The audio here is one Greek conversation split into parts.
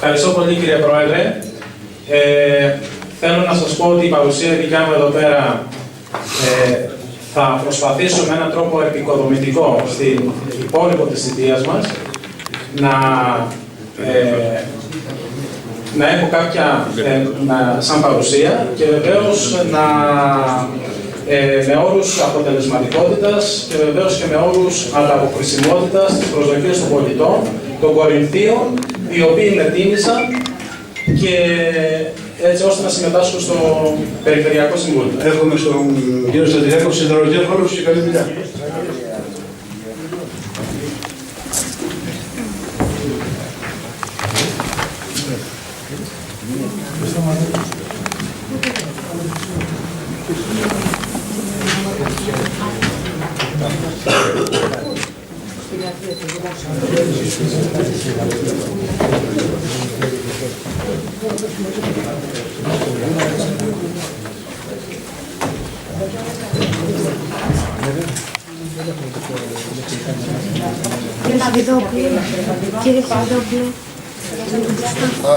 Ευχαριστώ πολύ, κύριε Πρόεδρε. Θέλω να σας πω ότι η παρουσία δικιά μου εδώ πέρα θα προσπαθήσω με έναν τρόπο επικοδομητικό στην υπόλοιπο της θητείας μας να έχω κάποια σαν παρουσία και βεβαίως με όρους αποτελεσματικότητας και βεβαίως και με όρους ανταποκρισιμότητας στις προσδοκίες των πολιτών, των Κορινθίων, οι οποίοι με τίμησαν και έτσι ώστε να συμμετάσχω στο Περιφερειακό Συμβούλιο. Εύχομαι στον κύριο Στρατηγάκο συνταγματικούς και καλή δουλειά.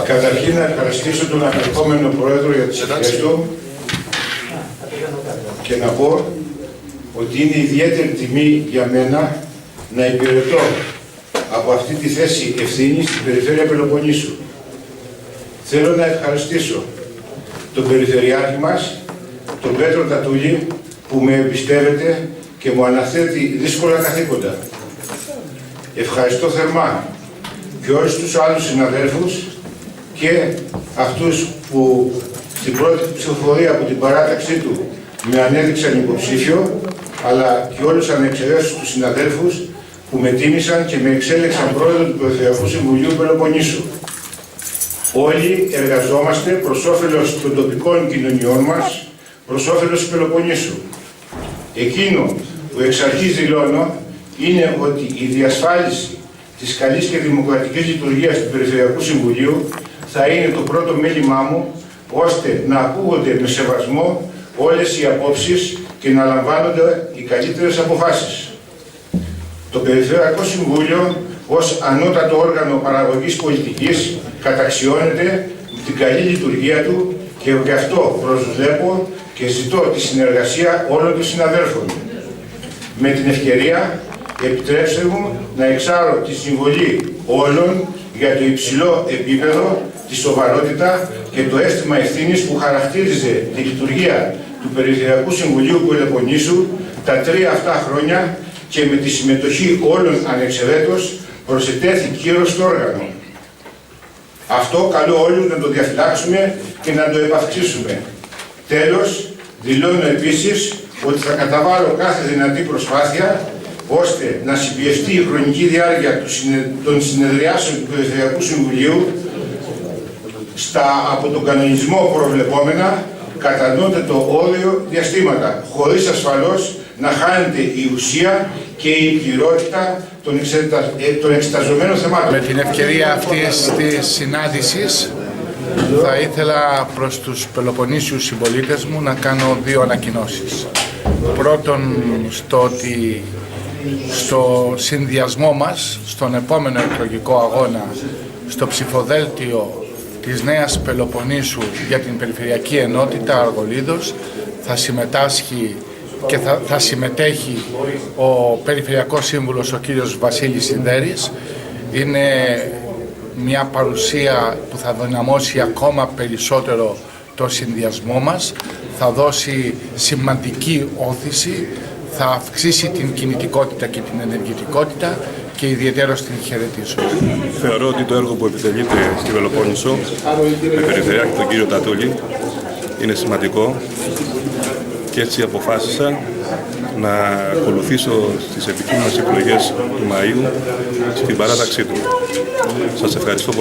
Καταρχήν να ευχαριστήσω τον απερχόμενο Πρόεδρο για τις ευχές του και να πω ότι είναι ιδιαίτερη τιμή για μένα να υπηρετώ από αυτή τη θέση ευθύνης στην Περιφέρεια Πελοποννήσου. Θέλω να ευχαριστήσω τον Περιφερειάρχη μας, τον Πέτρο Τατούλη, που με εμπιστεύεται και μου αναθέτει δύσκολα καθήκοντα. Ευχαριστώ θερμά και όλους τους άλλους συναδέλφους και αυτούς που στην πρώτη ψηφοφορία από την παράταξή του με ανέδειξαν υποψήφιο, αλλά και όλους ανεξαιρέσεις τους συναδέλφους που με τίμησαν και με εξέλεξαν πρόεδρο του Περιφερειακού Συμβουλίου Πελοποννήσου. Όλοι εργαζόμαστε προς όφελος των τοπικών κοινωνιών μας, προς όφελος του Πελοποννήσου. Εκείνο που εξ αρχής δηλώνω είναι ότι η διασφάλιση της καλής και δημοκρατικής λειτουργίας του Περιφερειακού Συμβουλίου θα είναι το πρώτο μέλημά μου, ώστε να ακούγονται με σεβασμό όλες οι απόψεις και να λαμβάνονται οι καλύτερες αποφάσεις. Το Περιφερειακό Συμβούλιο ως ανώτατο όργανο παραγωγής πολιτικής καταξιώνεται με την καλή λειτουργία του και γι' αυτό προσβλέπω και ζητώ τη συνεργασία όλων των συναδέλφων. Με την ευκαιρία, επιτρέψτε μου να εξάρω τη συμβολή όλων για το υψηλό επίπεδο, τη σοβαρότητα και το αίσθημα ευθύνης που χαρακτήριζε τη λειτουργία του Περιφερειακού Συμβουλίου Πελοποννήσου τα 3 αυτά χρόνια και με τη συμμετοχή όλων ανεξαιρέτως προσετέθη κύρος στο όργανο. Αυτό καλώ όλους να το διαφυλάξουμε και να το επαυξήσουμε. Τέλος, δηλώνω επίσης ότι θα καταβάλω κάθε δυνατή προσπάθεια ώστε να συμπιεστεί η χρονική διάρκεια των συνεδριάσεων του Περιφερειακού Συμβουλίου στα από τον κανονισμό προβλεπόμενα κατανόητο όριο διαστήματα, χωρίς ασφαλώς να χάνεται η ουσία και η πληρότητα των εξεταζομένων θεμάτων. Με την ευκαιρία αυτής της συνάντησης θα ήθελα προς τους Πελοποννήσιους συμπολίτες μου να κάνω 2 ανακοινώσεις. Πρώτον, στο συνδυασμό μας, στον επόμενο εκλογικό αγώνα, στο ψηφοδέλτιο της Νέας Πελοποννήσου για την Περιφερειακή Ενότητα Αργολίδος θα συμμετάσχει και θα συμμετέχει ο Περιφερειακός Σύμβουλος ο κύριος Βασίλης Σιδέρης. Είναι μια παρουσία που θα δυναμώσει ακόμα περισσότερο το συνδυασμό μας, θα δώσει σημαντική όθηση, θα αυξήσει την κινητικότητα και την ενεργητικότητα και ιδιαίτερα στην χαιρετήσω. Θεωρώ ότι το έργο που επιτελείται στη Πελοπόννησο με περιφερειάρχη τον κύριο Τατούλη είναι σημαντικό και έτσι αποφάσισα να ακολουθήσω στις επικείμενες εκλογές του Μαΐου στην παράταξή του. Σας ευχαριστώ πολύ.